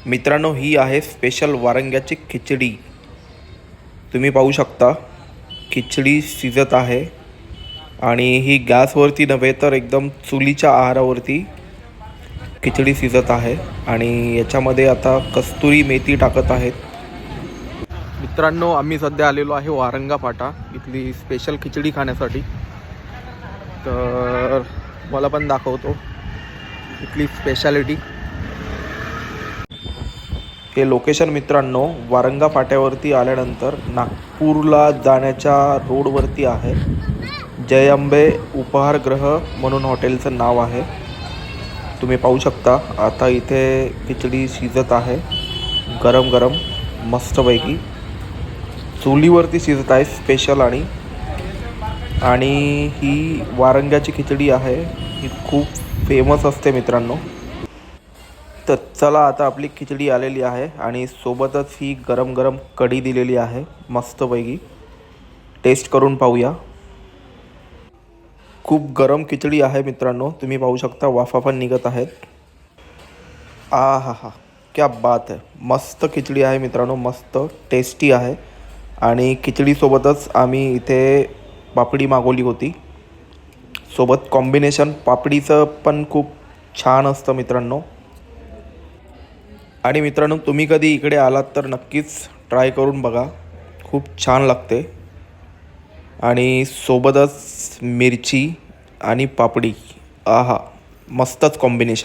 मित्रांनो, ही आहे स्पेशल वारंग्याची खिचडी। तुम्ही पाहू शकता खिचडी शिजत आहे आणि ही गॅसवरती नव्हे तर एकदम चुलीच्या आहारावरती खिचडी शिजत आहे आणि याच्यामध्ये आता कस्तुरी मेथी टाकत आहेत। मित्रांनो, आम्ही सध्या आलेलो आहे वारंगा फाटा इथली स्पेशल खिचडी खाण्यासाठी। तर मला पण दाखवतो इथली स्पेशालिटी। हे लोकेशन मित्रांनो वारंगा फाट्यावरती आल्यानंतर नागपूरला जाण्याच्या रोडवरती आहे। जय अंबे उपहारगृह म्हणून हॉटेलचं नाव आहे। तुम्ही पाहू शकता आता इथे खिचडी शिजत आहे गरम गरम मस्तपैकी चुलीवरती शिजत आहे स्पेशल। आणि ही वारंग्याची खिचडी आहे, ही खूप फेमस असते मित्रांनो। तर चला, आता आपली खिचडी आलेली आहे आणि सोबतच ही गरम गरम कढी दिलेली आहे मस्तपैकी। टेस्ट करून पाहूया। खूप गरम खिचडी आहे मित्रांनो, तुम्ही पाहू शकता वाफा पण निघत आहेत। आ हा हा, क्या बात है, मस्त खिचडी आहे मित्रांनो, मस्त टेस्टी आहे। आणि खिचडीसोबतच आम्ही इथे पापडी मागवली होती। सोबत कॉम्बिनेशन पापडीचं पण खूप छान असतं मित्रांनो। आणि मित्रांनो, तुम्ही कधी इकडे आलात तर नक्कीच ट्राय करून बघा, खूप छान लागते। आणि सोबतच मिरची आणि पापडी, आहा, मस्तच कॉम्बिनेशन।